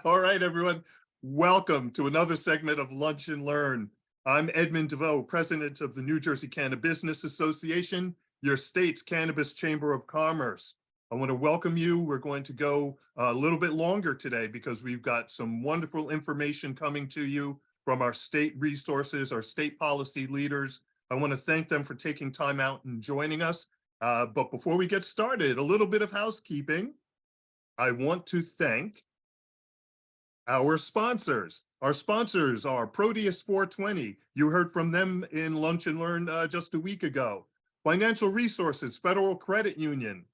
All right, everyone. Welcome to another segment of Lunch and Learn. I'm Edmund DeVoe, president of the New Jersey Cannabis Association, your state's cannabis chamber of commerce. I want to welcome you. We're going to go a little bit longer today because we've got some wonderful information coming to you from our state resources, our state policy leaders. I want to thank them for taking time out and joining us. But before we get started, a little bit of housekeeping. I want to thank our sponsors. Our sponsors are Proteus 420. You heard from them in Lunch and Learn just a week ago. Financial Resources, Federal Credit Union,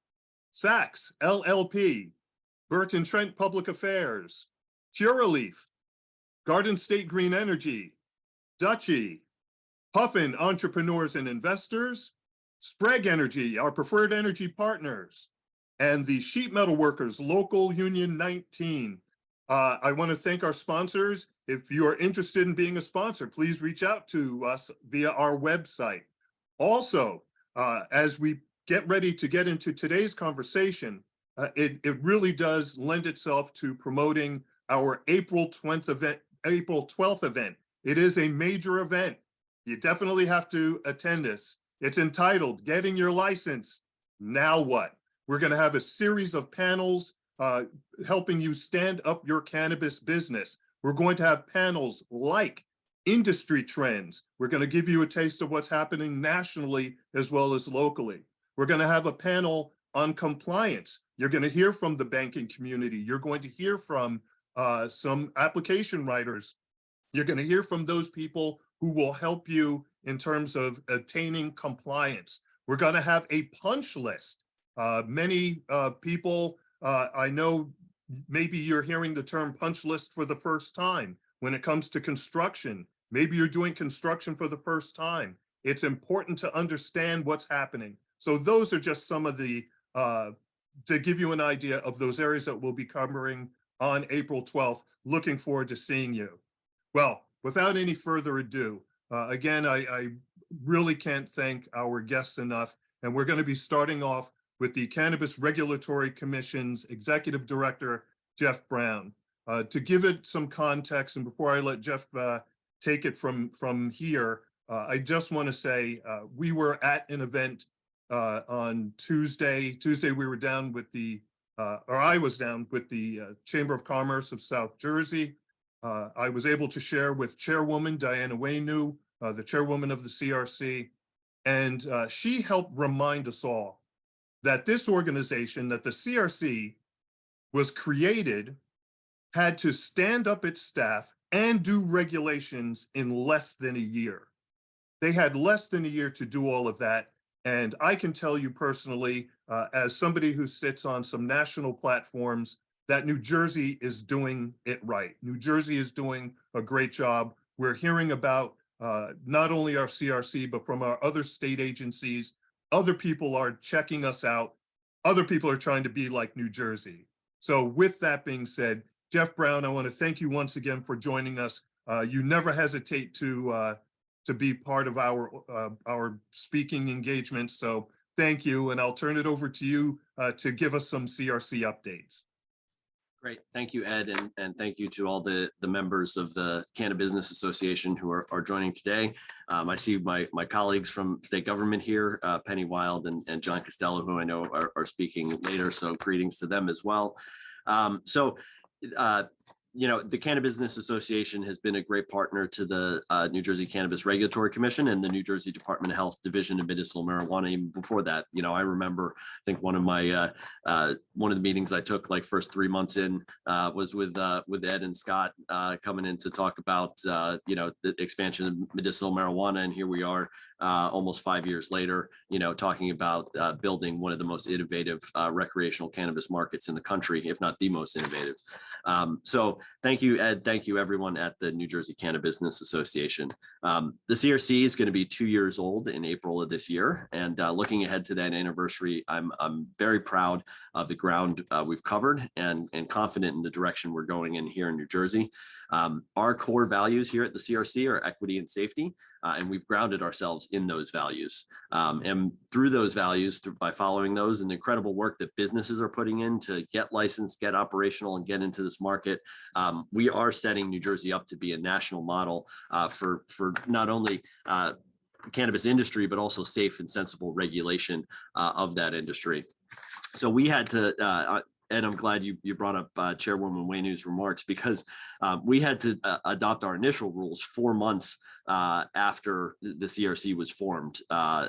Saks, LLP, Burton Trent Public Affairs, Curaleaf, Garden State Green Energy, Dutchie, Puffin Entrepreneurs and Investors, Sprague Energy, our preferred energy partners, and the Sheet Metal Workers Local Union 19. I want to thank our sponsors. If you are interested in being a sponsor, please reach out to us via our website. Also, as we get ready to get into today's conversation, it really does lend itself to promoting our April 12th event. It is a major event. You definitely have to attend this. It's entitled Getting Your License, Now What? We're going to have a series of panels helping you stand up your cannabis business. We're going to have panels like industry trends. We're going to give you a taste of what's happening nationally as well as locally. We're going to have a panel on compliance. You're going to hear from the banking community. You're going to hear from some application writers. You're going to hear from those people who will help you in terms of attaining compliance. We're going to have a punch list. Many people, I know maybe you're hearing the term punch list for the first time when it comes to construction. Maybe you're doing construction for the first time. It's important to understand what's happening. So those are just some of the, to give you an idea of those areas that we'll be covering on April 12th. Looking forward to seeing you. Well, without any further ado, again, I really can't thank our guests enough. And we're going to be starting off with the Cannabis Regulatory Commission's Executive Director, Jeff Brown. To give it some context, and before I let Jeff take it from here, I just want to say we were at an event on Tuesday. Tuesday we were down with the, or I was down with the Chamber of Commerce of South Jersey. I was able to share with Chairwoman Diana Waynu, the chairwoman of the CRC, and she helped remind us all that this organization, that the CRC was created, had to stand up its staff and do regulations in less than a year. They had less than a year to do all of that. And I can tell you personally, as somebody who sits on some national platforms, that New Jersey is doing it right. New Jersey is doing a great job. We're hearing about not only our CRC, but from our other state agencies. Other people are checking us out. Other people are trying to be like New Jersey. So with that being said, Jeff Brown, I want to thank you once again for joining us. You never hesitate to be part of our speaking engagements. So thank you. And I'll turn it over to you to give us some CRC updates. Great. Thank you, Ed, and thank you to all the members of the Cannabis Association who are joining today. I see my colleagues from state government here, Penny Wild and John Costello, who I know are speaking later, so greetings to them as well. You know, the Cannabis Association has been a great partner to the New Jersey Cannabis Regulatory Commission and the New Jersey Department of Health Division of Medicinal Marijuana. Even before that, you know, I remember, I think one of my one of the meetings I took like first 3 months in was with Ed and Scott coming in to talk about you know, the expansion of medicinal marijuana, and here we are almost 5 years later, you know, talking about building one of the most innovative recreational cannabis markets in the country, if not the most innovative. So thank you, Ed. Thank you, everyone at the New Jersey Cannabis Association. The CRC is going to be 2 years old in April of this year, and looking ahead to that anniversary, I'm very proud of the ground we've covered and confident in the direction we're going in here in New Jersey. Our core values here at the CRC are equity and safety. and we've grounded ourselves in those values. And through those values, by following those and the incredible work that businesses are putting in to get licensed, get operational, and get into this market, we are setting New Jersey up to be a national model for not only cannabis industry, but also safe and sensible regulation of that industry. So we had to, and I'm glad you brought up Chairwoman Waynew's remarks, because we had to adopt our initial rules 4 months after the CRC was formed,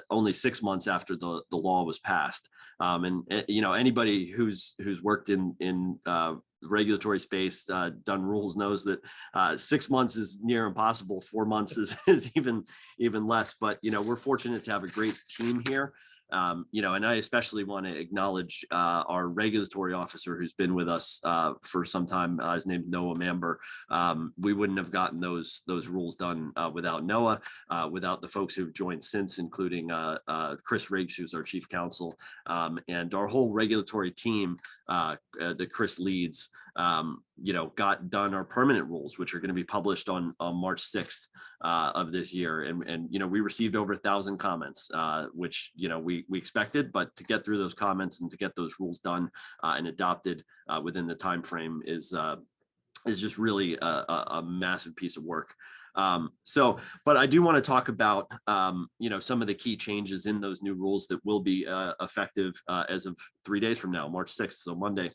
only 6 months after the law was passed. And you know, anybody who's worked in regulatory space, done rules, knows that 6 months is near impossible. 4 months is even less. But you know, we're fortunate to have a great team here. You know, and I especially want to acknowledge our regulatory officer who's been with us for some time. His name's Noah Mamber. We wouldn't have gotten those rules done without Noah, without the folks who've joined since, including Chris Riggs, who's our chief counsel, and our whole regulatory team that Chris leads. You know, got done our permanent rules, which are going to be published on March 6th of this year. And, you know, we received over 1,000 comments, which, you know, we expected, but to get through those comments and to get those rules done and adopted within the time frame is just really a massive piece of work. But I do want to talk about, you know, some of the key changes in those new rules that will be effective as of 3 days from now, March 6th, so Monday.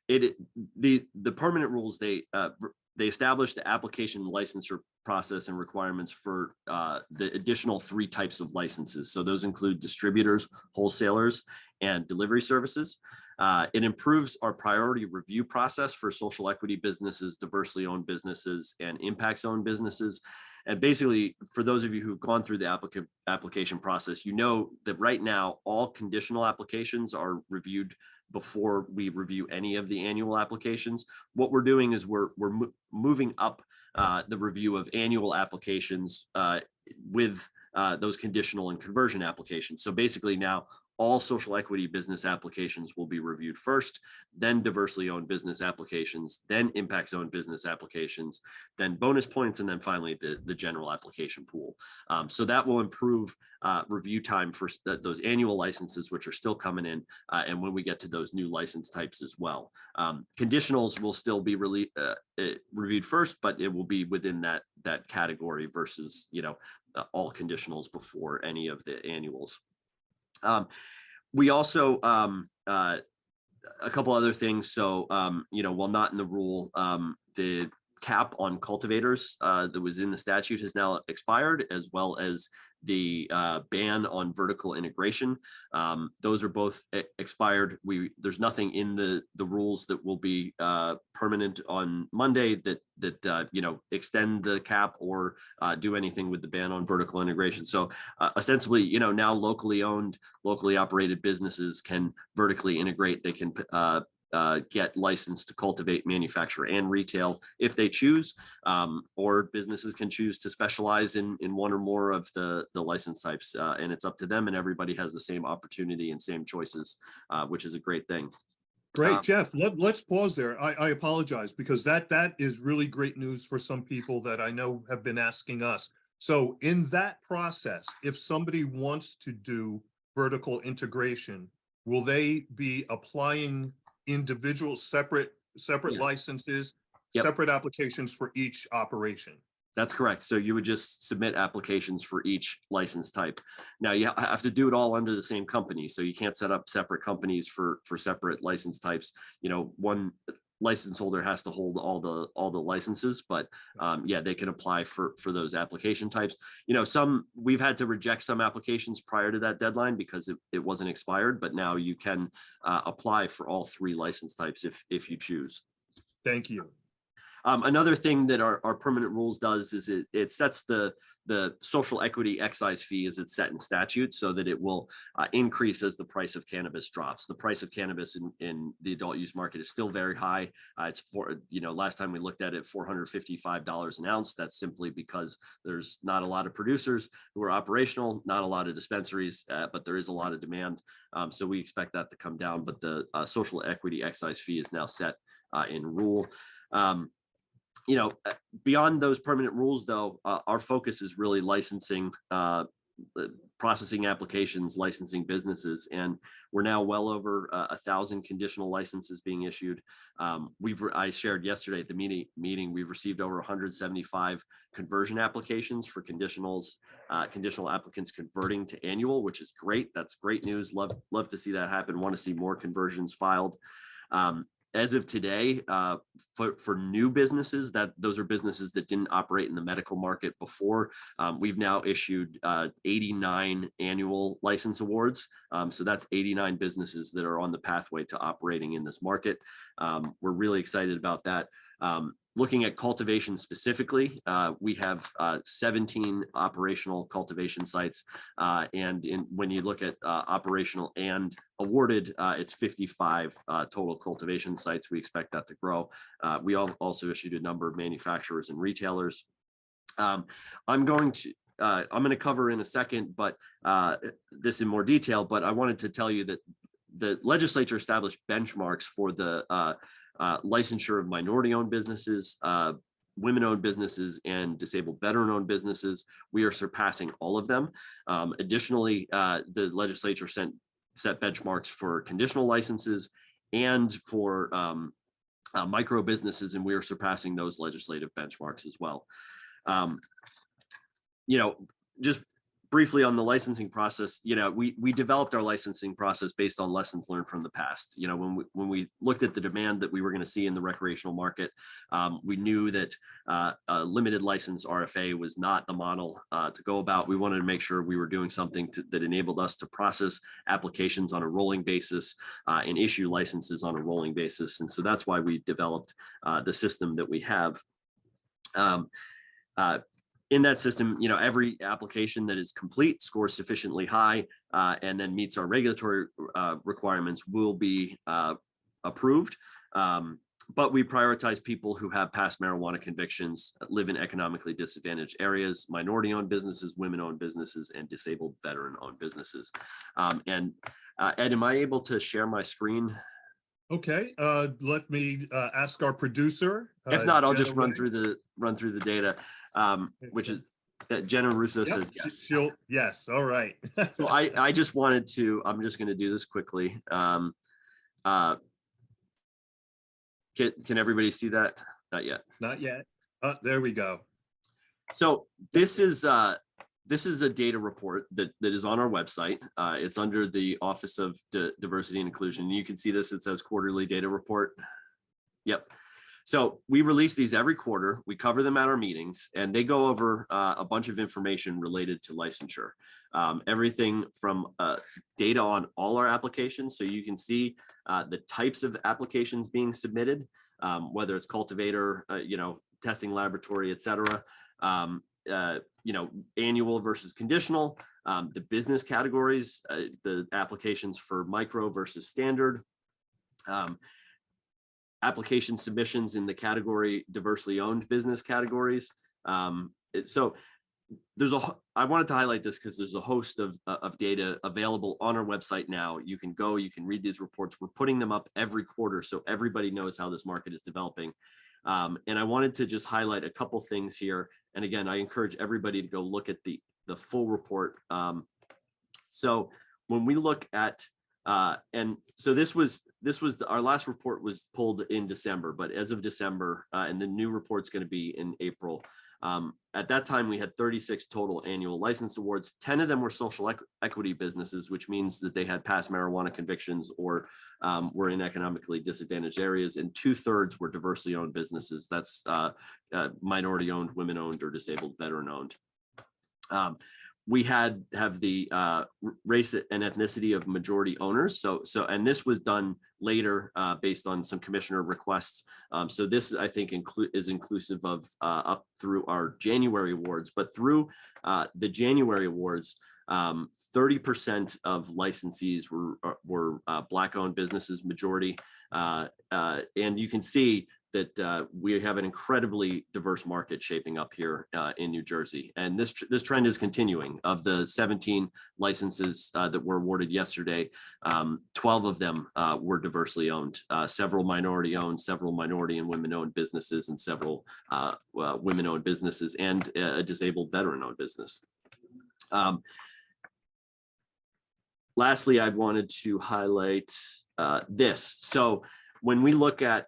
The permanent rules, they establish the application licensure process and requirements for the additional 3 types of licenses. So those include distributors, wholesalers, and delivery services. It improves our priority review process for social equity businesses, diversely owned businesses, and impact zone businesses. And basically, for those of you who've gone through the application process, you know that right now, all conditional applications are reviewed before we review any of the annual applications. What we're doing is we're moving up the review of annual applications with those conditional and conversion applications. So basically now all social equity business applications will be reviewed first, then diversely owned business applications, then impact zone business applications, then bonus points, and then finally the general application pool. So that will improve review time for those annual licenses, which are still coming in, and when we get to those new license types as well. Conditionals will still be reviewed first, but it will be within that category versus, you know, all conditionals before any of the annuals. We also, a couple other things. So, you know, while not in the rule, the cap on cultivators that was in the statute has now expired, as well as the ban on vertical integration. Those are both expired. There's nothing in the rules that will be permanent on Monday that you know, extend the cap or do anything with the ban on vertical integration. So ostensibly, you know, now locally owned, locally operated businesses can vertically integrate. They can get licensed to cultivate, manufacture, and retail if they choose, or businesses can choose to specialize in one or more of the license types, and it's up to them, and everybody has the same opportunity and same choices, which is a great thing. Great, Jeff. Let's pause there. I apologize, because that is really great news for some people that I know have been asking us. So in that process, if somebody wants to do vertical integration, will they be applying individual separate licenses, separate applications for each operation? That's correct. So you would just submit applications for each license type. Now you have to do it all under the same company. So you can't set up separate companies for separate license types. You know, one license holder has to hold all the licenses, but yeah, they can apply for those application types. You know, we've had to reject some applications prior to that deadline because it wasn't expired, but now you can apply for all 3 license types if you choose. Thank you. Another thing that our permanent rules does is it sets the social equity excise fee as it's set in statute, so that it will increase as the price of cannabis drops. The price of cannabis in the adult use market is still very high. It's last time we looked at it, $455 an ounce. That's simply because there's not a lot of producers who are operational, not a lot of dispensaries, but there is a lot of demand. So we expect that to come down, but the social equity excise fee is now set in rule. Beyond those permanent rules, though, our focus is really licensing, processing applications, licensing businesses, and we're now well over 1,000 conditional licenses being issued. I shared yesterday at the meeting, we've received over 175 conversion applications for conditional applicants converting to annual, which is great. That's great news. Love to see that happen. Want to see more conversions filed. As of today, for new businesses, those are businesses that didn't operate in the medical market before, we've now issued 89 annual license awards. So that's 89 businesses that are on the pathway to operating in this market. We're really excited about that. Looking at cultivation specifically, we have 17 operational cultivation sites, and when you look at operational and awarded, it's 55 total cultivation sites. We expect that to grow. We also issued a number of manufacturers and retailers. I'm going to cover in a second, but this in more detail. But I wanted to tell you that the legislature established benchmarks for the licensure of minority-owned businesses, women-owned businesses, and disabled veteran-owned businesses. We are surpassing all of them. Additionally, the legislature set benchmarks for conditional licenses and for micro businesses, and we are surpassing those legislative benchmarks as well. Just briefly on the licensing process, we developed our licensing process based on lessons learned from the past. When we looked at the demand that we were going to see in the recreational market, we knew that a limited license RFA was not the model to go about. We wanted to make sure we were doing something that enabled us to process applications on a rolling basis and issue licenses on a rolling basis. And so that's why we developed the system that we have. In that system, every application that is complete, scores sufficiently high, and then meets our regulatory requirements will be approved. But we prioritize people who have past marijuana convictions, live in economically disadvantaged areas, minority-owned businesses, women-owned businesses, and disabled veteran-owned businesses. Ed, am I able to share my screen? Okay, let me ask our producer. If not, I'll just run through the data, which is Jenna Russo says yes. Yes, all right. So I just wanted to, I'm just going to do this quickly. Can everybody see that? Not yet. Not yet. There we go. So this is a data report that is on our website. It's under the Office of Diversity and Inclusion. You can see this, it says quarterly data report. Yep. So we release these every quarter. We cover them at our meetings, and they go over a bunch of information related to licensure. Everything from data on all our applications. So you can see the types of applications being submitted, whether it's cultivator, testing laboratory, et cetera. Annual versus conditional, the business categories, the applications for micro versus standard, application submissions in the category diversely owned business categories. So I wanted to highlight this because there's a host of data available on our website now. You can read these reports. We're putting them up every quarter so everybody knows how this market is developing. And I wanted to just highlight a couple things here. And again, I encourage everybody to go look at the full report. So when we look at, and so this was our last report was pulled in December, but as of December, and the new report's going to be in April. At that time, we had 36 total annual license awards. 10 of them were social equity businesses, which means that they had past marijuana convictions or were in economically disadvantaged areas, and 2/3 were diversely owned businesses. That's minority owned, women owned, or disabled veteran owned. We have the race and ethnicity of majority owners. So and this was done later based on some commissioner requests. So this, I think, is inclusive of up through our January awards, but through the January awards, 30% of licensees were Black-owned businesses, majority. And you can see that we have an incredibly diverse market shaping up here in New Jersey. And this trend is continuing. Of the 17 licenses that were awarded yesterday, 12 of them were diversely owned, several minority owned, several minority and women owned businesses, and several women owned businesses, and a disabled veteran owned business. Lastly, I wanted to highlight this. So when we look at,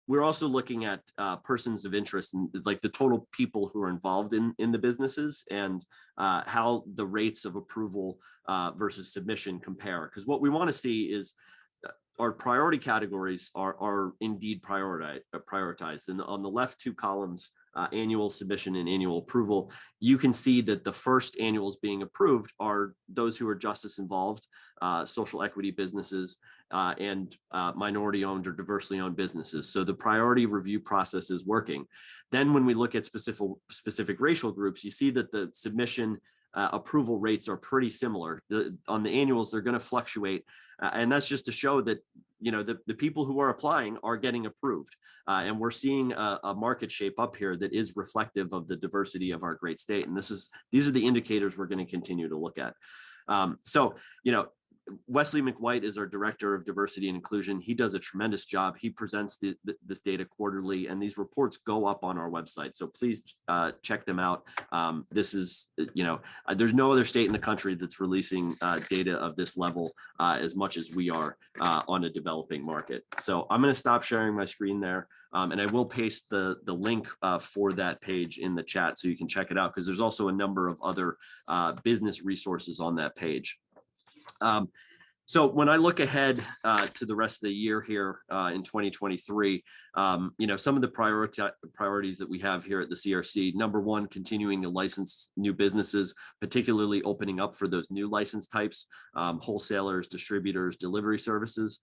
we're also looking at persons of interest, and like the total people who are involved in the businesses, and how the rates of approval versus submission compare. Because what we want to see is our priority categories are indeed prioritized. And on the left two columns, annual submission and annual approval, you can see that the first annuals being approved are those who are justice involved, social equity businesses, and minority owned or diversely owned businesses. So the priority review process is working. Then when we look at specific racial groups, you see that the submission approval rates are pretty similar. On the annuals, they're going to fluctuate. And that's just to show that, you know, the people who are applying are getting approved. And we're seeing a market shape up here that is reflective of the diversity of our great state. And these are the indicators we're going to continue to look at. So, you know, Wesley McWhite is our Director of Diversity and Inclusion. He does a tremendous job. He presents this data quarterly, and these reports go up on our website. So please check them out. This is, you know, there's no other state in the country that's releasing data of this level as much as we are on a developing market. So I'm going to stop sharing my screen there. And I will paste the link for that page in the chat so you can check it out, because there's also a number of other business resources on that page. So when I look ahead to the rest of the year here in 2023, you know, some of the priorities that we have here at the CRC: number one, continuing to license new businesses, particularly opening up for those new license types, wholesalers, distributors, delivery services.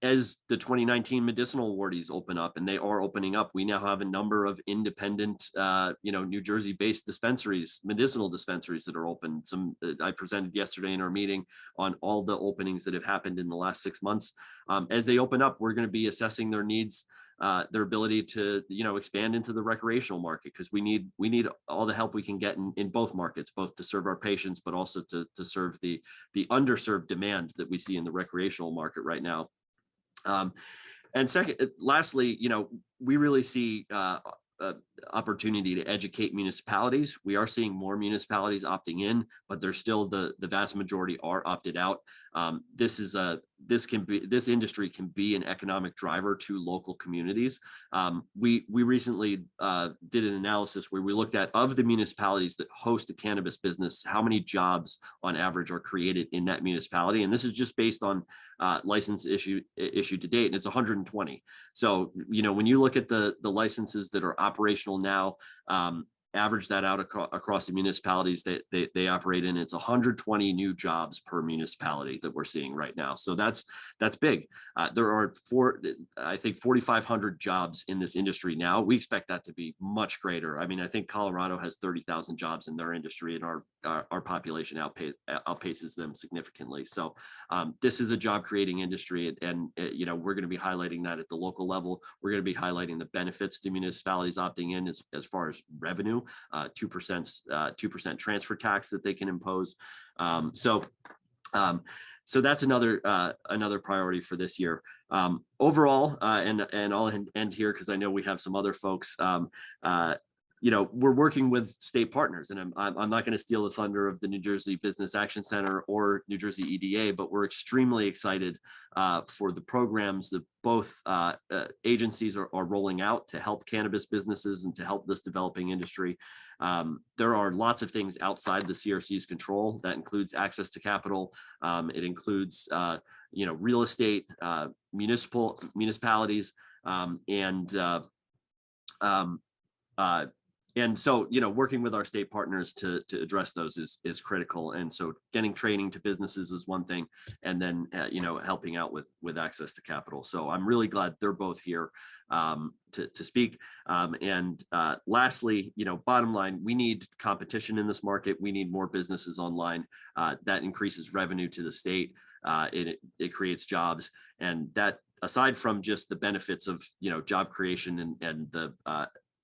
As the 2019 medicinal awardees open up, and they are opening up, we now have a number of independent, you know, New Jersey-based dispensaries, medicinal dispensaries that are open. Some I presented yesterday in our meeting on all the openings that have happened in the last 6 months. As they open up, we're going to be assessing their needs, their ability to, you know, expand into the recreational market, because we need all the help we can get in both markets, both to serve our patients, but also to serve the underserved demand that we see in the recreational market right now. And lastly, you know, we really see opportunity to educate municipalities. We are seeing more municipalities opting in, but there's still the vast majority are opted out. This industry can be an economic driver to local communities. We recently did an analysis where we looked at, of the municipalities that host a cannabis business, how many jobs on average are created in that municipality. And this is just based on license issued to date, and it's 120. So, you know, when you look at the licenses that are operational now, average that out across the municipalities that they operate in, it's 120 new jobs per municipality that we're seeing right now. So that's big. There are I think 4,500 jobs in this industry now. We expect that to be much greater. I mean, I think Colorado has 30,000 jobs in their industry, and our population outpaces them significantly. So this is a job creating industry, and you know, we're going to be highlighting that at the local level. We're going to be highlighting the benefits to municipalities opting in as far as revenue. 2% transfer tax that they can impose. So that's another priority for this year. Overall, and I'll end here because I know we have some other folks. You know, we're working with state partners, and I'm not going to steal the thunder of the New Jersey Business Action Center or New Jersey EDA, but we're extremely excited for the programs that both agencies are rolling out to help cannabis businesses and to help this developing industry. There are lots of things outside the CRC's control. That includes access to capital. It includes you know, real estate, municipalities, and so, you know, working with our state partners to address those is critical. And so getting training to businesses is one thing, and then, you know, helping out with access to capital. So I'm really glad they're both here to speak. And lastly, you know, bottom line, we need competition in this market. We need more businesses online. That increases revenue to the state. It creates jobs, and that aside from just the benefits of, job creation and the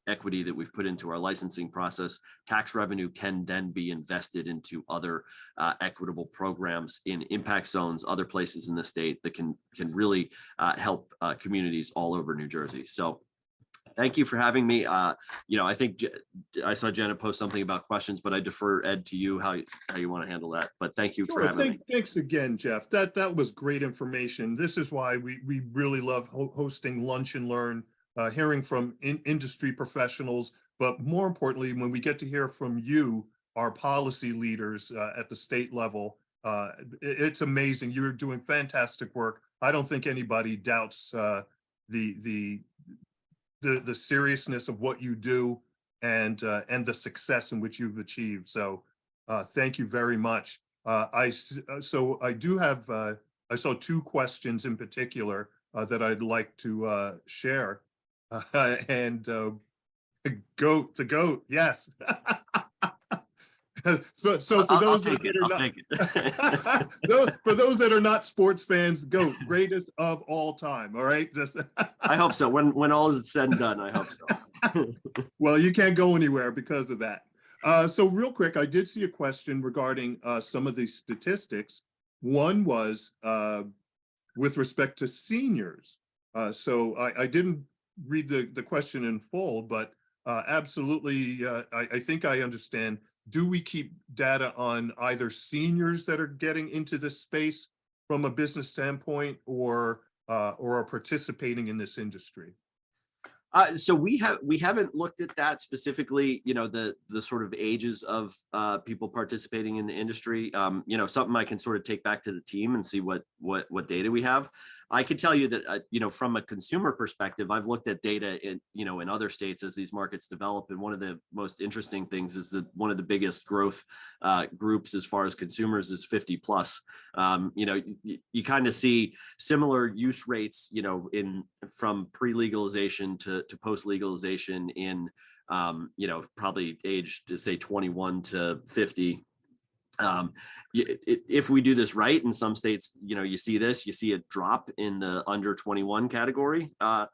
equity that we've put into our licensing process, tax revenue can then be invested into other equitable programs in impact zones, other places in the state that can really help communities all over New Jersey. So thank you for having me. I think I saw Jenna post something about questions, but I defer, Ed, to you, how you want to handle that. But thank you for having me. Thanks again, Jeff. That was great information. This is why we really love hosting Lunch and Learn, hearing from industry professionals, but more importantly, when we get to hear from you, our policy leaders at the state level, it's amazing. You're doing fantastic work. I don't think anybody doubts the seriousness of what you do and the success in which you've achieved. So thank you very much. I do have, I saw two questions in particular that I'd like to share. The goat, yes. So for those that are not sports fans, GOAT, greatest of all time. All right. Just I hope so. When all is said and done, I hope so. Well, you can't go anywhere because of that. So real quick, I did see a question regarding some of these statistics. One was with respect to seniors. So I didn't read the question in full, but absolutely, I think I understand. Do we keep data on either seniors that are getting into this space from a business standpoint or are participating in this industry? So we haven't looked at that specifically, the sort of ages of people participating in the industry. Something I can sort of take back to the team and see what data we have. I could tell you that, from a consumer perspective, I've looked at data in other states as these markets develop. And one of the most interesting things is that one of the biggest growth groups as far as consumers is 50 plus. You kind of see similar use rates, from pre-legalization to post-legalization in, probably aged, say, 21 to 50. If we do this right, in some states, you see a drop in the under 21 category, but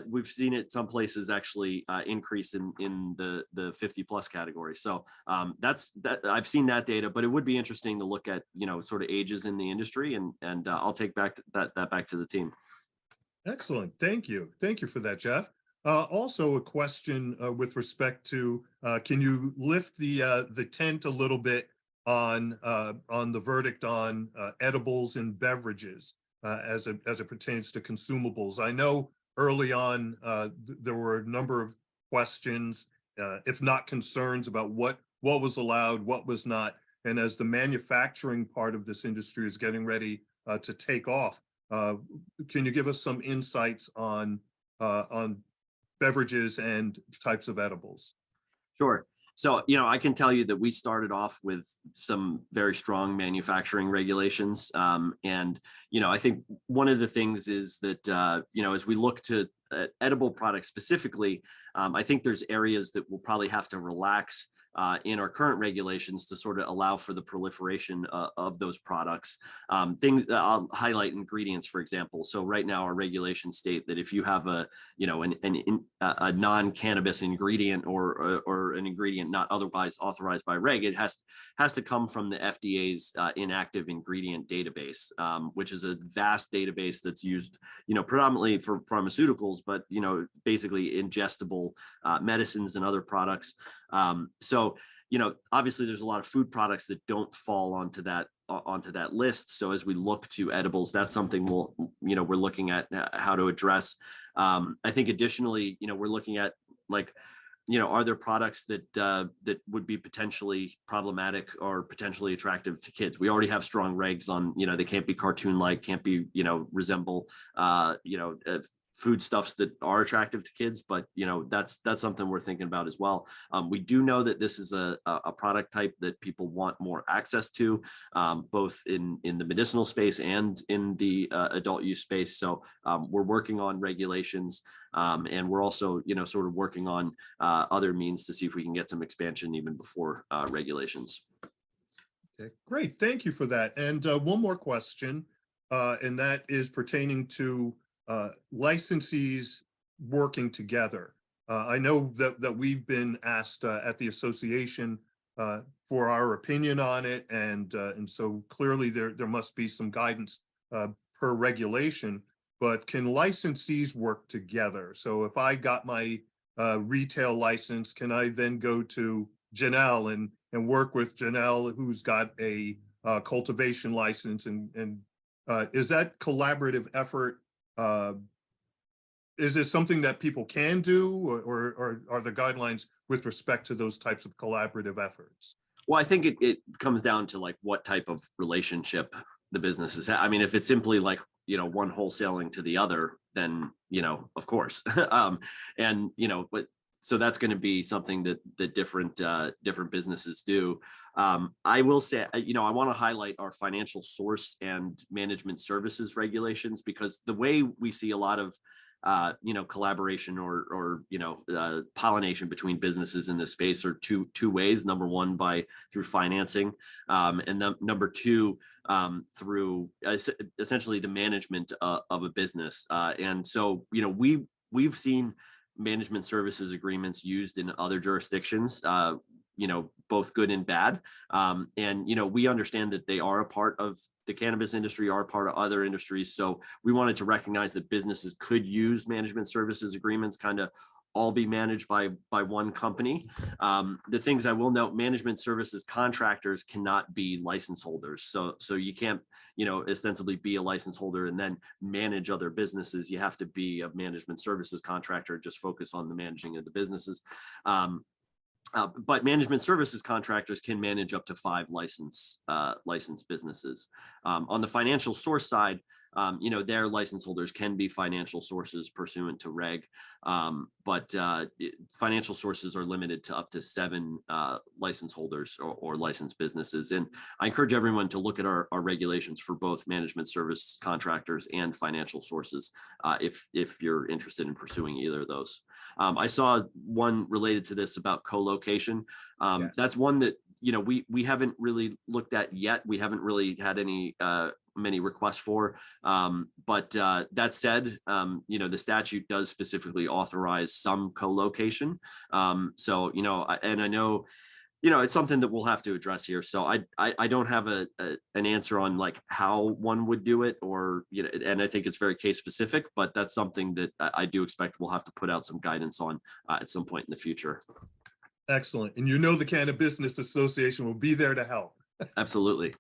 we've seen it some places actually increase in the 50 plus category. So I've seen that data, but it would be interesting to look at sort of ages in the industry, and I'll take that back to the team. Excellent, thank you for that, Jeff. Also a question with respect to can you lift the tent a little bit on the verdict on edibles and beverages as it pertains to consumables? I know early on there were a number of questions, if not concerns, about what was allowed, what was not. And as the manufacturing part of this industry is getting ready to take off, can you give us some insights on beverages and types of edibles? Sure. So, I can tell you that we started off with some very strong manufacturing regulations. And, I think one of the things is that, as we look to edible products specifically, I think there's areas that we'll probably have to relax in our current regulations to sort of allow for the proliferation of those products. I'll highlight ingredients, for example. So right now our regulations state that if you have a non-cannabis ingredient or an ingredient not otherwise authorized by reg, it has to come from the FDA's inactive ingredient database, which is a vast database that's used, predominantly for pharmaceuticals, but basically ingestible medicines and other products. So, obviously there's a lot of food products that don't fall onto that list. So as we look to edibles, that's something we're looking at how to address. I think additionally, we're looking at are there products that would be potentially problematic or potentially attractive to kids? We already have strong regs on, they can't be cartoon-like, can't be, resemble, foodstuffs that are attractive to kids, but that's something we're thinking about as well. We do know that this is a product type that people want more access to, both in the medicinal space and in the adult use space. So we're working on regulations, and we're also sort of working on other means to see if we can get some expansion even before regulations. Okay, great, thank you for that. And one more question. and that is pertaining to licensees working together. I know that we've been asked at the association for our opinion on it, and so clearly there must be some guidance per regulation. But can licensees work together? So if I got my retail license, can I then go to Janelle and work with Janelle, who's got a cultivation license, and is that collaborative effort? Is it something that people can do, or are the guidelines with respect to those types of collaborative efforts? Well, I think it comes down to like what type of relationship the business is. I mean, if it's simply like, one wholesaling to the other, then, of course. And, but so that's going to be something that different businesses do. I will say, I want to highlight our financial source and management services regulations, because the way we see a lot of collaboration or pollination between businesses in this space are two ways. Number one, through financing, and number two, through essentially the management of a business. And so, we've seen management services agreements used in other jurisdictions, both good and bad. And, we understand that they are a part of the cannabis industry, are a part of other industries. So we wanted to recognize that businesses could use management services agreements, kind of all be managed by one company. The things I will note: management services contractors cannot be license holders. So you can't, ostensibly be a license holder and then manage other businesses. You have to be a management services contractor, just focus on the managing of the businesses. But management services contractors can manage up to 5 licensed businesses. On the financial source side, their license holders can be financial sources pursuant to reg, but financial sources are limited to up to 7 license holders or licensed businesses. And I encourage everyone to look at our regulations for both management service contractors and financial sources if you're interested in pursuing either of those. I saw one related to this about co-location. Yes. That's one that we haven't really looked at yet. We haven't really had any many requests for. But that said, the statute does specifically authorize some co-location. So and I know, it's something that we'll have to address here. So I don't have an answer on like how one would do it, or and I think it's very case specific, but that's something that I do expect we'll have to put out some guidance on at some point in the future. Excellent. And the Cannabis Business Association will be there to help. Absolutely.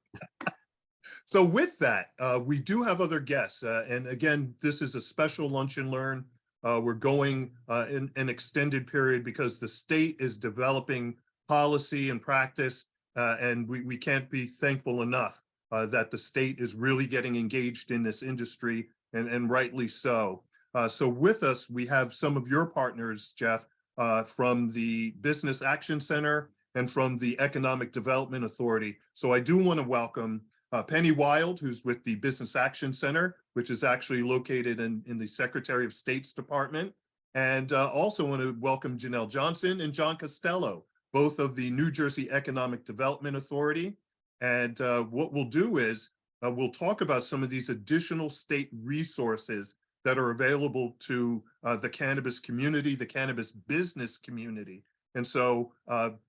So with that, we do have other guests. And again, this is a special Lunch and Learn. We're going in an extended period because the state is developing policy and practice, and we can't be thankful enough that the state is really getting engaged in this industry, and rightly so. So with us, we have some of your partners, Jeff, from the Business Action Center and from the Economic Development Authority. So I do want to welcome Penny Wild, who's with the Business Action Center, which is actually located in the Secretary of State's Department. And also want to welcome Janelle Johnson and John Costello, both of the New Jersey Economic Development Authority. And what we'll do is we'll talk about some of these additional state resources that are available to the cannabis community, the cannabis business community. And so,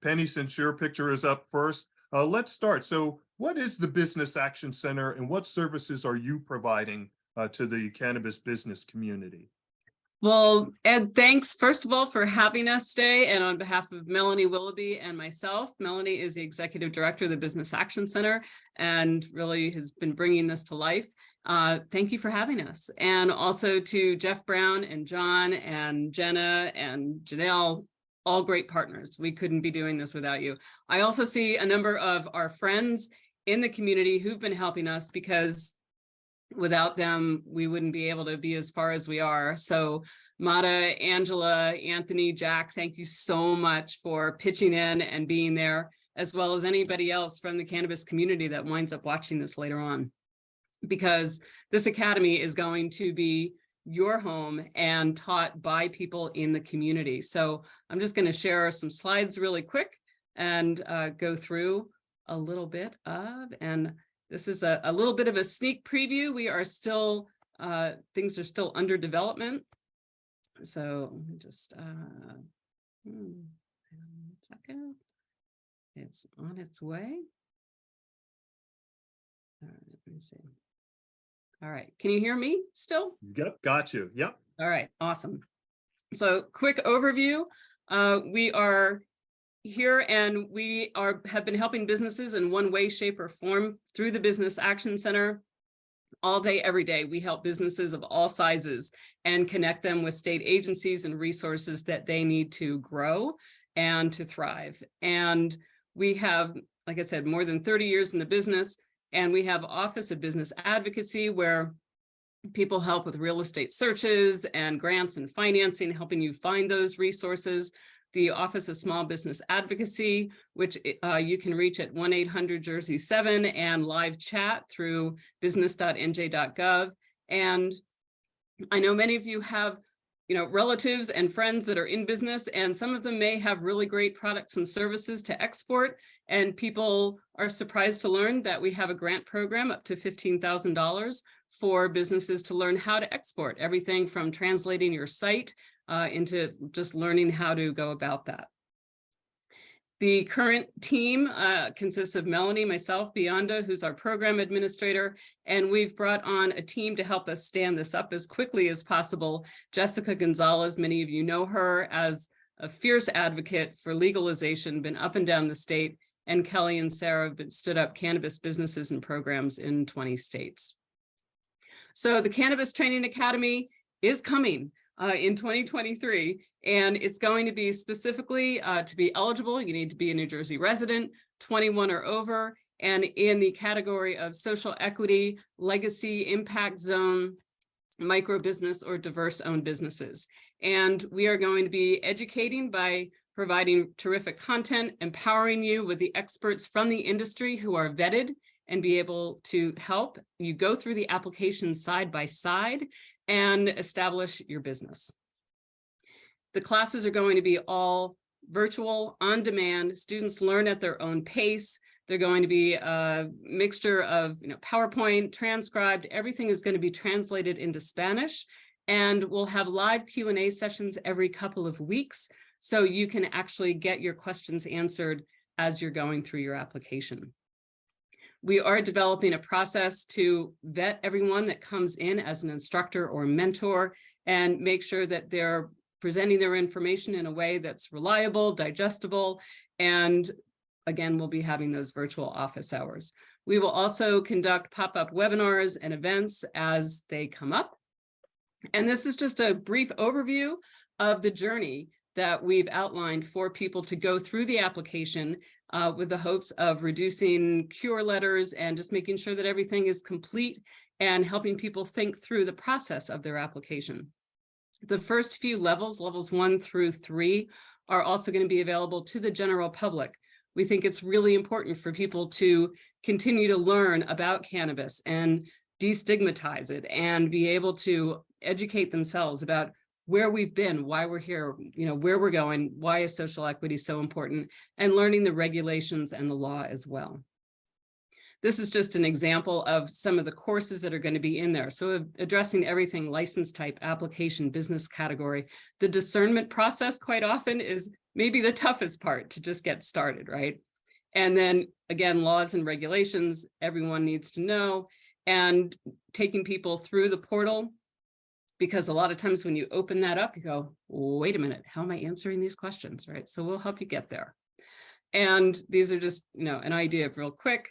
Penny, since your picture is up first, let's start. So what is the Business Action Center, and what services are you providing to the cannabis business community? Well, Ed, thanks first of all for having us today. And on behalf of Melanie Willoughby and myself, Melanie is the Executive Director of the Business Action Center and really has been bringing this to life. Thank you for having us. And also to Jeff Brown and John and Jenna and Janelle, all great partners. We couldn't be doing this without you. I also see a number of our friends in the community who've been helping us, because without them, we wouldn't be able to be as far as we are. So Mata, Angela, Anthony, Jack, thank you so much for pitching in and being there, as well as anybody else from the cannabis community that winds up watching this later on, because this academy is going to be your home and taught by people in the community. So I'm just going to share some slides really quick and go through a little bit of, and This is a little bit of a sneak preview. We are still, things are still under development. So let me just, one second. It's on its way. All right, let me see. All right, can you hear me still? Yep, got you. Yep. All right, awesome. So quick overview. We are here and we have been helping businesses in one way, shape, or form through the Business Action Center. All day, every day, we help businesses of all sizes and connect them with state agencies and resources that they need to grow and to thrive. And we have, like I said, more than 30 years in the business, and we have Office of Business Advocacy, where people help with real estate searches and grants and financing, helping you find those resources. The Office of Small Business Advocacy, which you can reach at 1-800-JERSEY-7 and live chat through business.nj.gov. And I know many of you have, relatives and friends that are in business, and some of them may have really great products and services to export. And people are surprised to learn that we have a grant program up to $15,000 for businesses to learn how to export, everything from translating your site into just learning how to go about that. The current team consists of Melanie, myself, Beyonda, who's our program administrator, and we've brought on a team to help us stand this up as quickly as possible. Jessica Gonzalez, many of you know her as a fierce advocate for legalization, been up and down the state, and Kelly and Sarah have stood up cannabis businesses and programs in 20 states. So the Cannabis Training Academy is coming in 2023, and it's going to be specifically to be eligible, you need to be a New Jersey resident, 21 or over, and in the category of social equity, legacy, impact zone, micro business, or diverse owned businesses. And we are going to be educating by providing terrific content, empowering you with the experts from the industry who are vetted and be able to help you go through the application side by side and establish your business. The classes are going to be all virtual, on demand. Students learn at their own pace. They're going to be a mixture of PowerPoint, transcribed, everything is going to be translated into Spanish. And we'll have live Q&A sessions every couple of weeks, so you can actually get your questions answered as you're going through your application. We are developing a process to vet everyone that comes in as an instructor or mentor and make sure that they're presenting their information in a way that's reliable, digestible, and again, we'll be having those virtual office hours. We will also conduct pop-up webinars and events as they come up. And this is just a brief overview of the journey that we've outlined for people to go through the application with the hopes of reducing cure letters and just making sure that everything is complete and helping people think through the process of their application. The first few levels, levels 1 through 3, are also going to be available to the general public. We think it's really important for people to continue to learn about cannabis and destigmatize it and be able to educate themselves about where we've been, why we're here, where we're going, why is social equity so important, and learning the regulations and the law as well. This is just an example of some of the courses that are going to be in there. So addressing everything, license type, application, business category. The discernment process quite often is maybe the toughest part to just get started, right? And then again, laws and regulations, everyone needs to know, and taking people through the portal, because a lot of times when you open that up, you go, wait a minute, how am I answering these questions, right? So we'll help you get there. And these are just, an idea of real quick,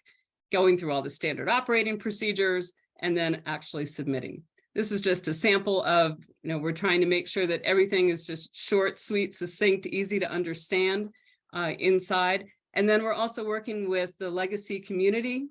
going through all the standard operating procedures and then actually submitting. This is just a sample of, we're trying to make sure that everything is just short, sweet, succinct, easy to understand inside. And then we're also working with the legacy community,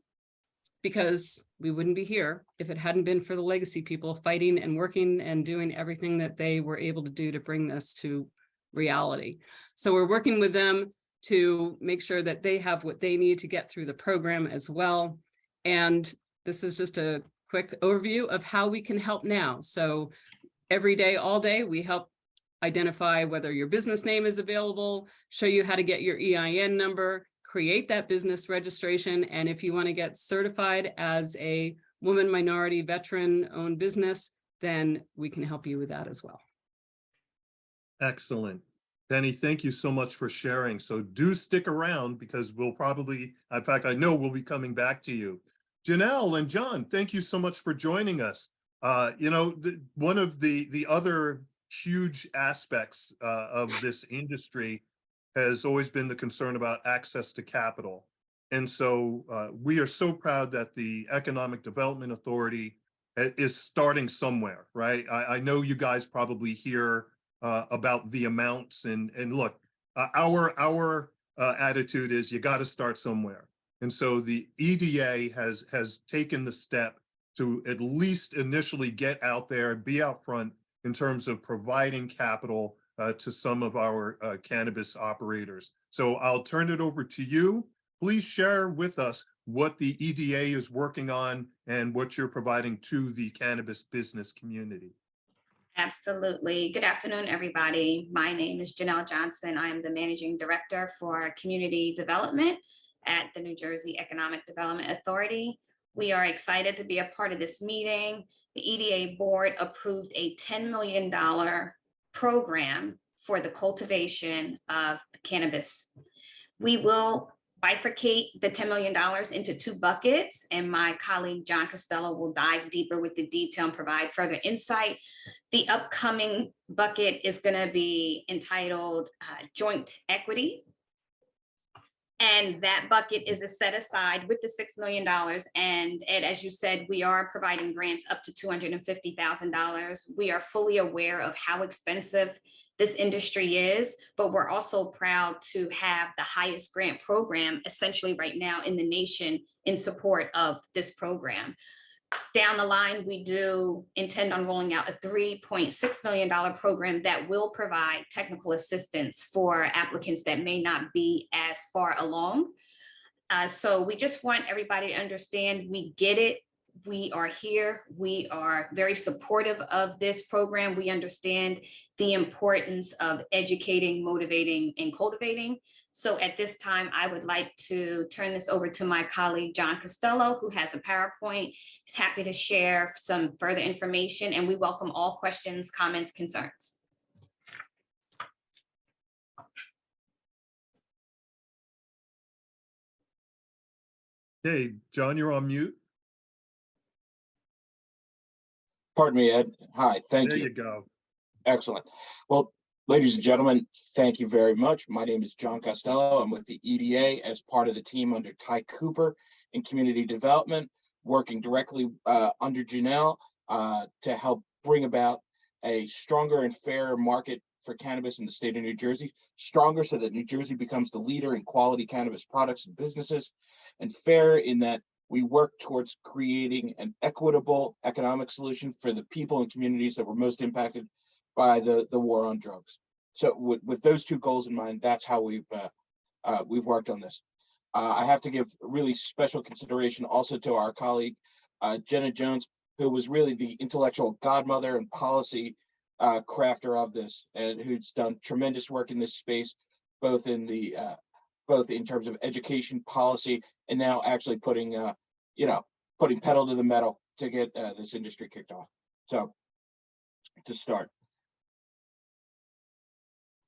because we wouldn't be here if it hadn't been for the legacy people fighting and working and doing everything that they were able to do to bring this to reality. So we're working with them to make sure that they have what they need to get through the program as well. And this is just a quick overview of how we can help now. So every day, all day, we help identify whether your business name is available, show you how to get your EIN number, create that business registration. And if you want to get certified as a woman, minority, veteran-owned business, then we can help you with that as well. Excellent. Penny, thank you so much for sharing. So do stick around because we'll probably, in fact, I know we'll be coming back to you. Janelle and John, thank you so much for joining us. One of the other huge aspects of this industry has always been the concern about access to capital. And so we are so proud that the Economic Development Authority is starting somewhere, right? I know you guys probably hear about the amounts and look, our attitude is you got to start somewhere. And so the EDA has taken the step to at least initially get out there and be out front in terms of providing capital to some of our cannabis operators. So I'll turn it over to you. Please share with us what the EDA is working on and what you're providing to the cannabis business community. Absolutely. Good afternoon, everybody. My name is Janelle Johnson. I am the Managing Director for Community Development at the New Jersey Economic Development Authority. We are excited to be a part of this meeting. The EDA board approved a $10 million program for the cultivation of cannabis. We will bifurcate the $10 million into two buckets, and my colleague John Costello will dive deeper with the detail and provide further insight. The upcoming bucket is going to be entitled Joint Equity. And that bucket is set aside with the $6 million. And Ed, as you said, we are providing grants up to $250,000. We are fully aware of how expensive this industry is, but we're also proud to have the highest grant program essentially right now in the nation in support of this program. Down the line, we do intend on rolling out a $3.6 million program that will provide technical assistance for applicants that may not be as far along. So we just want everybody to understand we get it. We are here. We are very supportive of this program. We understand the importance of educating, motivating, and cultivating. So at this time, I would like to turn this over to my colleague, John Costello, who has a PowerPoint. He's happy to share some further information, and we welcome all questions, comments, concerns. Hey, John, you're on mute. Pardon me, Ed. Hi, thank you. There you go. Excellent. Well, ladies and gentlemen, thank you very much. My name is John Costello. I'm with the EDA as part of the team under Ty Cooper in community development, working directly under Janelle to help bring about a stronger and fairer market for cannabis in the state of New Jersey, stronger so that New Jersey becomes the leader in quality cannabis products and businesses, and fair in that we work towards creating an equitable economic solution for the people and communities that were most impacted by the war on drugs. So with those two goals in mind, that's how we've worked on this. I have to give really special consideration also to our colleague, Jenna Jones, who was really the intellectual godmother and policy crafter of this, and who's done tremendous work in this space, both in terms of education policy and now actually putting pedal to the metal to get this industry kicked off. So to start,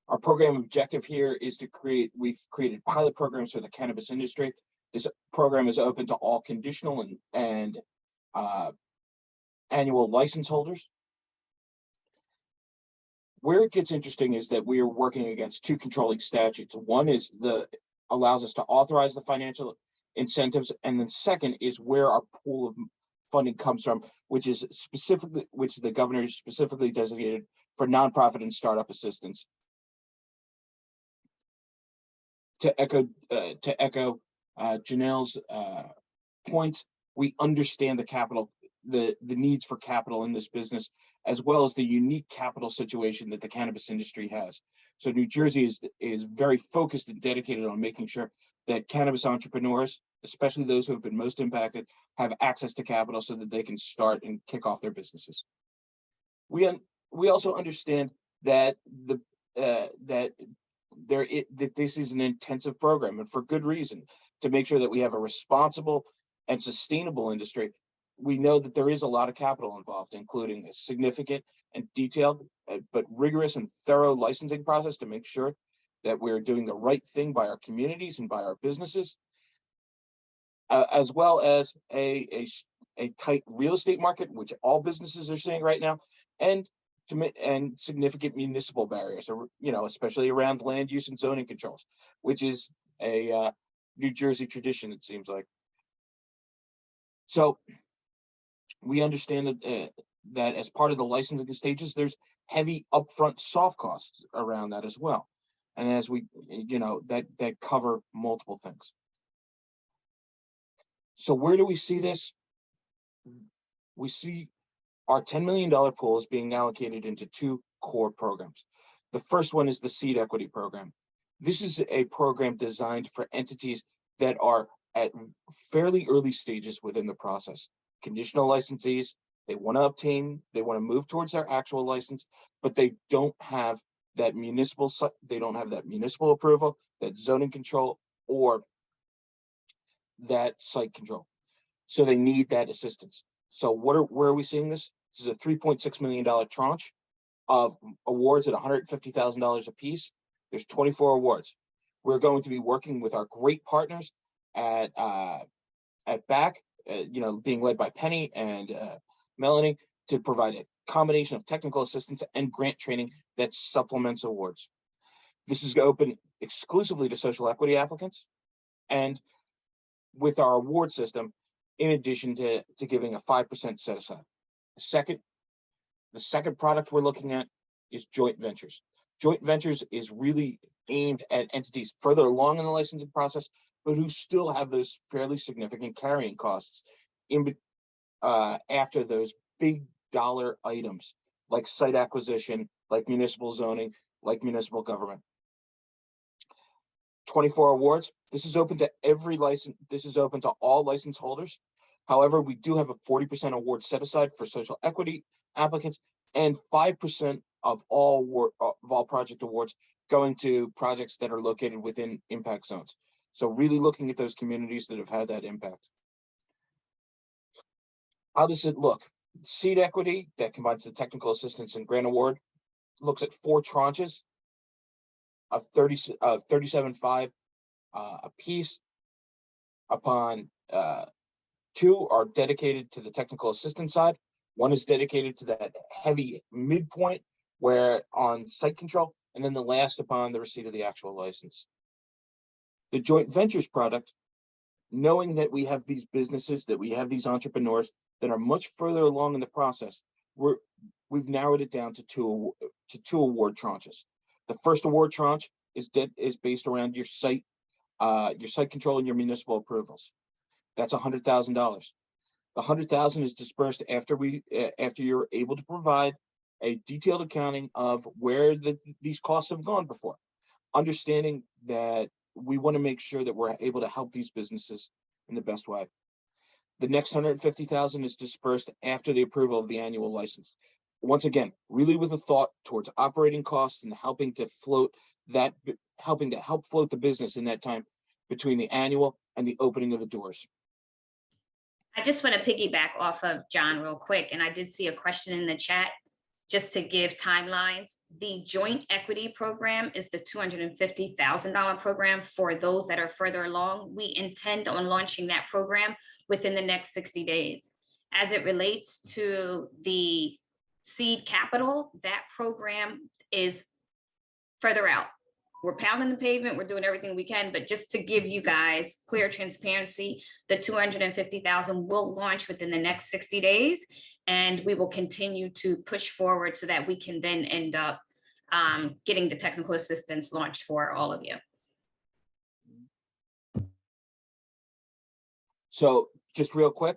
our program objective here is to we've created pilot programs for the cannabis industry. This program is open to all conditional and annual license holders. Where it gets interesting is that we are working against two controlling statutes. One is allows us to authorize the financial incentives, and then second is where our pool of funding comes from, which the governor is specifically designated for nonprofit and startup assistance. To echo Janelle's point, we understand the needs for capital in this business, as well as the unique capital situation that the cannabis industry has. So New Jersey is very focused and dedicated on making sure that cannabis entrepreneurs, especially those who have been most impacted, have access to capital so that they can start and kick off their businesses. We also understand that that this is an intensive program, and for good reason, to make sure that we have a responsible and sustainable industry. We know that there is a lot of capital involved, including a significant and detailed but rigorous and thorough licensing process to make sure that we're doing the right thing by our communities and by our businesses, as well as a tight real estate market, which all businesses are seeing right now, and significant municipal barriers, or especially around land use and zoning controls, which is a New Jersey tradition, it seems like. So we understand that as part of the licensing stages, there's heavy upfront soft costs around that as well, and as we that cover multiple things. So where do we see this? We see our $10 million pool is being allocated into two core programs. The first one is the Seed Equity Program. This is a program designed for entities that are at fairly early stages within the process. Conditional licensees, they want to move towards their actual license, but they don't have that municipal approval, that zoning control, or that site control. So they need that assistance. So where are we seeing this? This is a $3.6 million tranche of awards at $150,000 a piece. There's 24 awards. We're going to be working with our great partners at BAC, being led by Penny and Melanie, to provide a combination of technical assistance and grant training that supplements awards. This is open exclusively to social equity applicants, and with our award system, in addition to giving a 5% set aside. The second product we're looking at is joint ventures. Joint ventures is really aimed at entities further along in the licensing process, but who still have those fairly significant carrying costs after those big dollar items like site acquisition, like municipal zoning, like municipal government. 24 awards. This is open to every license. This is open to all license holders. However, we do have a 40% award set aside for social equity applicants, and 5% of all project awards going to projects that are located within impact zones. So really looking at those communities that have had that impact. How does it look? Seed Equity, that combines the technical assistance and grant award, looks at 4 tranches of 37.5 a piece. Upon 2 are dedicated to the technical assistance side. 1 is dedicated to that heavy midpoint where on site control, and then the last upon the receipt of the actual license. The joint ventures product, knowing that we have these businesses, that we have these entrepreneurs that are much further along in the process, we've narrowed it down to two award tranches. The first award tranche is based around your site control and your municipal approvals. That's $100,000. The $100,000 is dispersed after you're able to provide a detailed accounting of where these costs have gone before, understanding that we want to make sure that we're able to help these businesses in the best way. The next $150,000 is dispersed after the approval of the annual license. Once again, really with a thought towards operating costs and helping to help float the business in that time between the annual and the opening of the doors. I just want to piggyback off of John real quick, and I did see a question in the chat. Just to give timelines, the joint equity program is the $250,000 program for those that are further along. We intend on launching that program within the next 60 days. As it relates to the seed capital, that program is further out. We're pounding the pavement, we're doing everything we can, but just to give you guys clear transparency, the $250,000 will launch within the next 60 days, and we will continue to push forward so that we can then end up getting the technical assistance launched for all of you. So just real quick,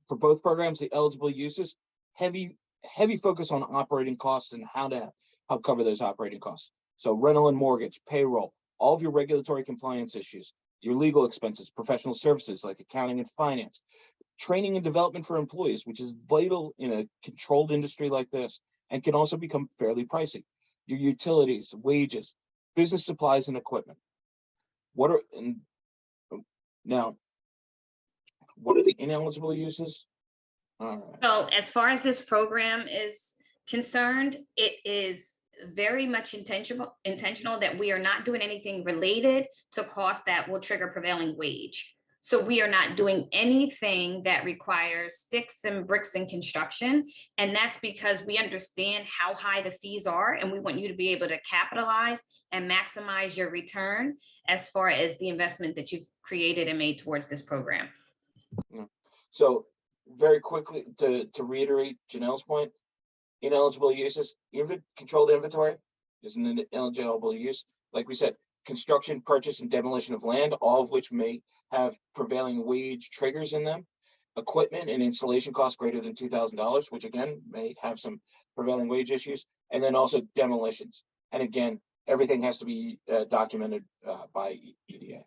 for both programs, the eligible uses, heavy focus on operating costs and how to help cover those operating costs. So rental and mortgage, payroll, all of your regulatory compliance issues, your legal expenses, professional services like accounting and finance, training and development for employees, which is vital in a controlled industry like this and can also become fairly pricey. Your utilities, wages, business supplies and equipment. What are the ineligible uses? All right. So as far as this program is concerned, it is very much intentional that we are not doing anything related to costs that will trigger prevailing wage. So we are not doing anything that requires sticks and bricks in construction. And that's because we understand how high the fees are, and we want you to be able to capitalize and maximize your return as far as the investment that you've created and made towards this program. So very quickly to reiterate Janelle's point, ineligible uses, controlled inventory is an ineligible use. Like we said, construction, purchase, and demolition of land, all of which may have prevailing wage triggers in them. Equipment and installation costs greater than $2,000, which again may have some prevailing wage issues. And then also demolitions. And again, everything has to be documented by EDA.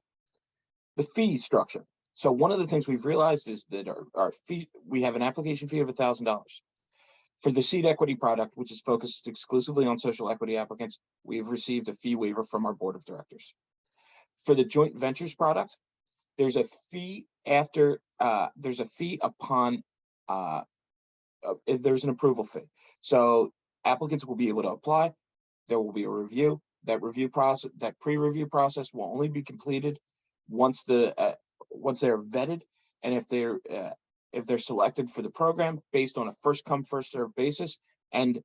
The fee structure. So one of the things we've realized is that our fee, we have an application fee of $1,000. For the seed equity product, which is focused exclusively on social equity applicants, we've received a fee waiver from our board of directors. For the joint ventures product, there's a fee there's a fee upon, there's an approval fee. So applicants will be able to apply. There will be a review. That review process, that pre-review process will only be completed once they're vetted, and if they're selected for the program based on a first come first served basis and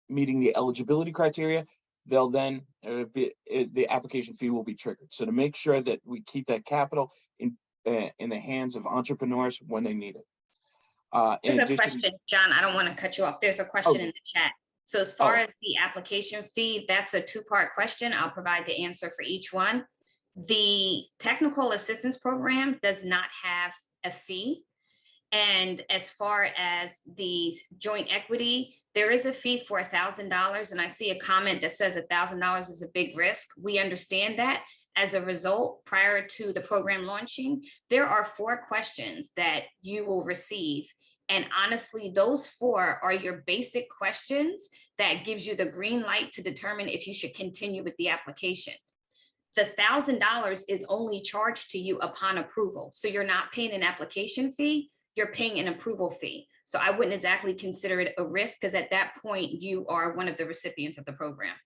meeting the eligibility criteria, they'll then the application fee will be triggered. So to make sure that we keep that capital in the hands of entrepreneurs when they need it. There's a question, John. I don't want to cut you off. There's a question in the chat. So as far as the application fee, that's a two-part question. I'll provide the answer for each one. The technical assistance program does not have a fee. And as far as the joint equity, there is a fee for $1,000. And I see a comment that says $1,000 is a big risk. We understand that. As a result, prior to the program launching, there are 4 questions that you will receive. And honestly, those 4 are your basic questions that gives you the green light to determine if you should continue with the application. The $1,000 is only charged to you upon approval. So you're not paying an application fee, you're paying an approval fee. So I wouldn't exactly consider it a risk because at that point you are one of the recipients of the program.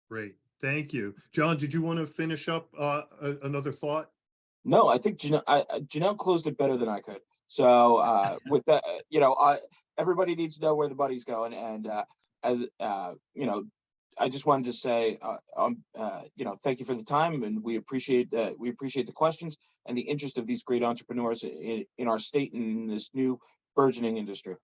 Great, thank you. John, did you want to finish up another thought? No, I think Janelle closed it better than I could. So with that, everybody needs to know where the money's going. And as I just wanted to say, thank you for the time, and we appreciate the questions and the interest of these great entrepreneurs in our state and in this new burgeoning industry.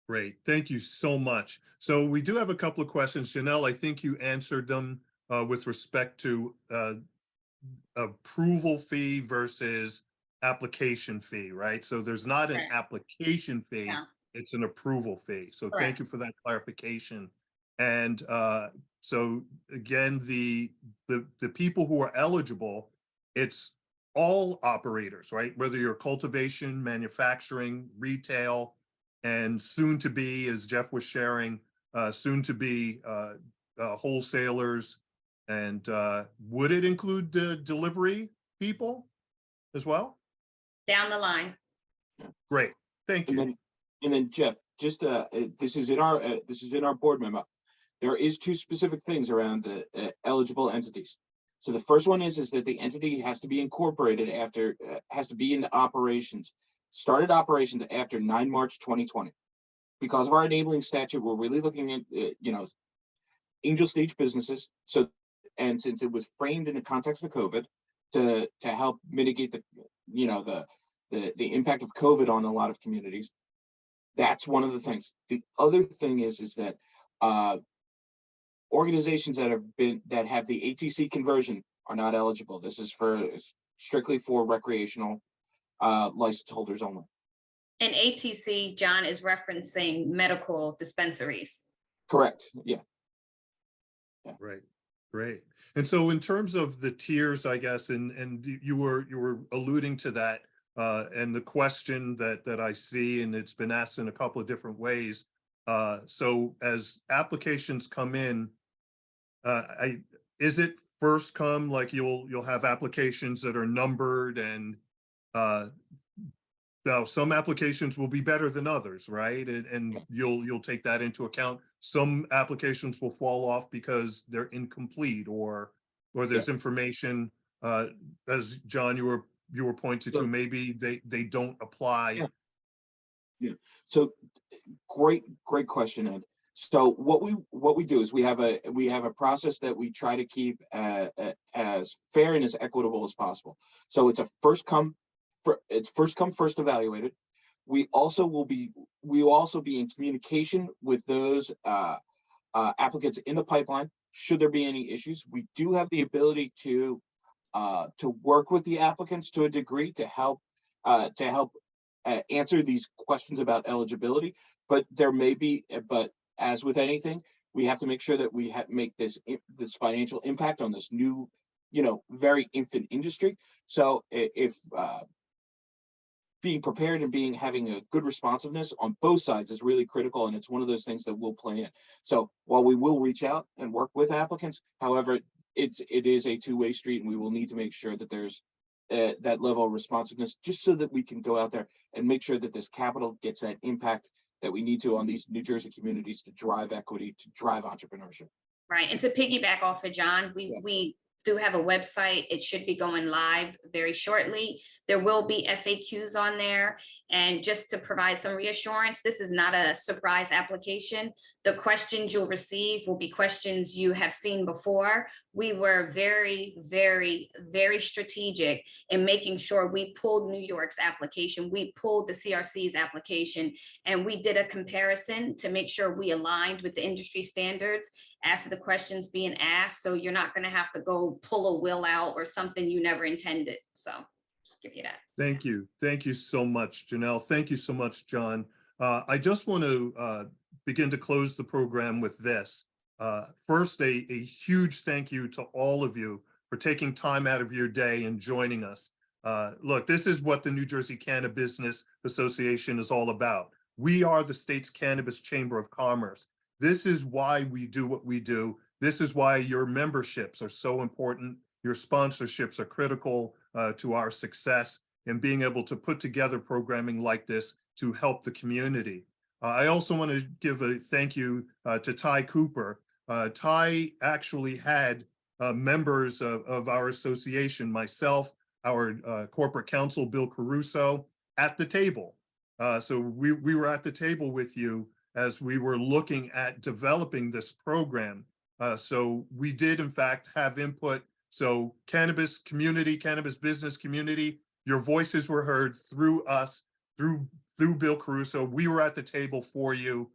Great, thank you so much. So we do have a couple of questions. Janelle, I think you answered them with respect to approval fee versus application fee, right? So there's not an application fee, it's an approval fee. So thank you for that clarification. And so again, the people who are eligible, it's all operators, right? Whether you're cultivation, manufacturing, retail, and soon to be, as Jeff was sharing, soon to be wholesalers. And would it include the delivery people as well? Down the line. Great, thank you. And then Jeff, just this is in our board memo. There is 2 specific things around the eligible entities. So the first one is that the entity has to be incorporated after, has to be in operations, started operations after 9 March 2020. Because of our enabling statute, we're really looking at, angel stage businesses. So, and since it was framed in the context of COVID to help mitigate the impact of COVID on a lot of communities, that's one of the things. The other thing is that organizations that have the ATC conversion are not eligible. This is strictly for recreational license holders only. And ATC, John, is referencing medical dispensaries. Correct. Yeah. Right. Great. And so in terms of the tiers, I guess, and you were alluding to that, and the question that I see, and it's been asked in a couple of different ways. So as applications come in, is it first come, like you'll have applications that are numbered and now some applications will be better than others, right? And you'll take that into account. Some applications will fall off because they're incomplete or there's information, as John, you were pointing to, So- maybe they don't apply. Yeah. So great question, Ed. So what we do is we have a process that we try to keep as fair and as equitable as possible. So it's first come, first evaluated. We will also be in communication with those applicants in the pipeline. Should there be any issues, we do have the ability to work with the applicants to a degree to help answer these questions about eligibility. But as with anything, we have to make sure that we make this financial impact on this new, very infant industry. So if being prepared and having a good responsiveness on both sides is really critical, and it's one of those things that we'll play in. So while we will reach out and work with applicants, however, it is a two-way street, and we will need to make sure that there's that level of responsiveness, just so that we can go out there and make sure that this capital gets that impact that we need to on these New Jersey communities to drive equity, to drive entrepreneurship. Right. And to piggyback off of John, we do have a website. It should be going live very shortly. There will be FAQs on there. And just to provide some reassurance, this is not a surprise application. The questions you'll receive will be questions you have seen before. We were very, very, very strategic in making sure we pulled New York's application. We pulled the CRC's application, and we did a comparison to make sure we aligned with the industry standards as to the questions being asked. So you're not going to have to go pull a will out or something you never intended. So just give you that. Thank you. Thank you so much, Janelle. Thank you so much, John. I just want to begin to close the program with this. First, a huge thank you to all of you for taking time out of your day and joining us. Look, this is what the New Jersey Cannabis Business Association is all about. We are the state's cannabis chamber of commerce. This is why we do what we do. This is why your memberships are so important. Your sponsorships are critical to our success in being able to put together programming like this to help the community. I also want to give a thank you to Ty Cooper. Ty actually had members of our association, myself, our corporate counsel, Bill Caruso, at the table. So we were at the table with you as we were looking at developing this program. So we did, in fact, have input. So cannabis community, cannabis business community, your voices were heard through us, through Bill Caruso. We were at the table for you,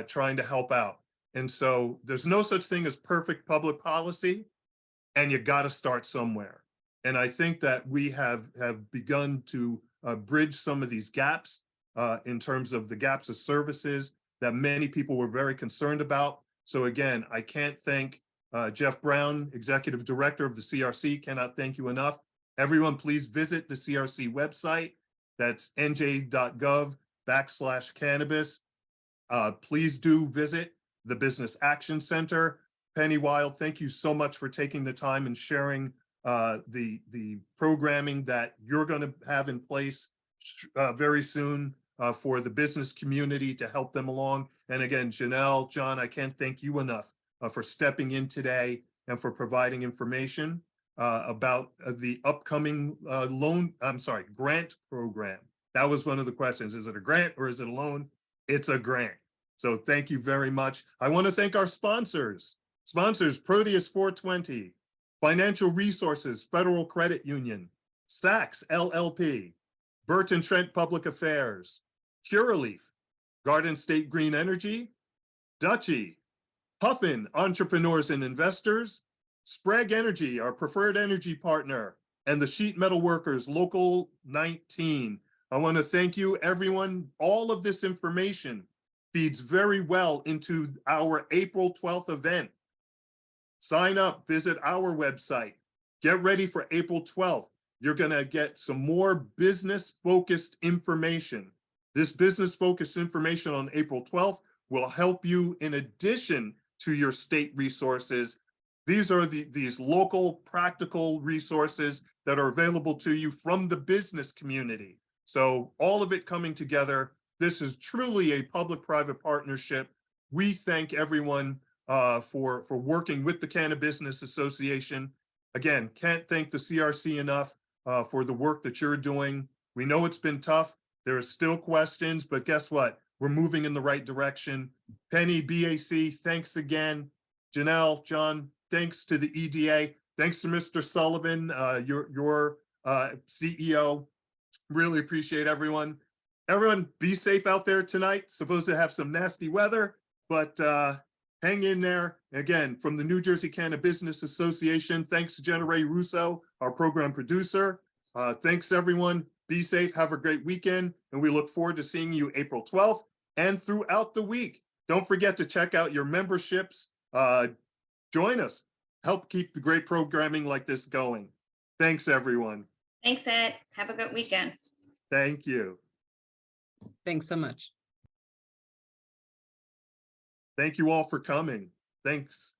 trying to help out. And so there's no such thing as perfect public policy, and you got to start somewhere. And I think that we have begun to bridge some of these gaps in terms of the gaps of services that many people were very concerned about. So again, I can't thank Jeff Brown, Executive Director of the CRC, cannot thank you enough. Everyone, please visit the CRC website. That's nj.gov/cannabis. Please do visit the Business Action Center. Penny Wild, thank you so much for taking the time and sharing the programming that you're going to have in place very soon for the business community to help them along. And again, Janelle, John, I can't thank you enough for stepping in today and for providing information about the upcoming grant program. That was one of the questions. Is it a grant or is it a loan? It's a grant. So thank you very much. I want to thank our sponsors. Sponsors, Proteus 420, Financial Resources Federal Credit Union, Saks LLP, Burton Trent Public Affairs, Curaleaf, Garden State Green Energy, Dutchie, Puffin Entrepreneurs and Investors, Sprague Energy, our preferred energy partner, and the Sheet Metal Workers Local 19. I want to thank you, everyone. All of this information feeds very well into our April 12th event. Sign up, visit our website. Get ready for April 12th. you're going to get some more business-focused information. This business-focused information on April 12th will help you in addition to your state resources. These are these local practical resources that are available to you from the business community. So all of it coming together. This is truly a public-private partnership. We thank everyone for working with the Cannabis Business Association. Again, can't thank the CRC enough for the work that you're doing. We know it's been tough. There are still questions, but guess what? We're moving in the right direction. Penny, BAC, thanks again. Janelle, John, thanks to the EDA. Thanks to Mr. Sullivan, your CEO. Really appreciate everyone. Everyone, be safe out there tonight. Supposed to have some nasty weather, but hang in there. Again, from the New Jersey Cannabis Business Association, thanks to Jenna Ray Russo, our program producer. Thanks, everyone. Be safe. Have a great weekend. And we look forward to seeing you April 12th and throughout the week. Don't forget to check out your memberships. Join us. Help keep the great programming like this going. Thanks, everyone. Thanks, Ed. Have a good weekend. Thank you. Thanks so much. Thank you all for coming. Thanks.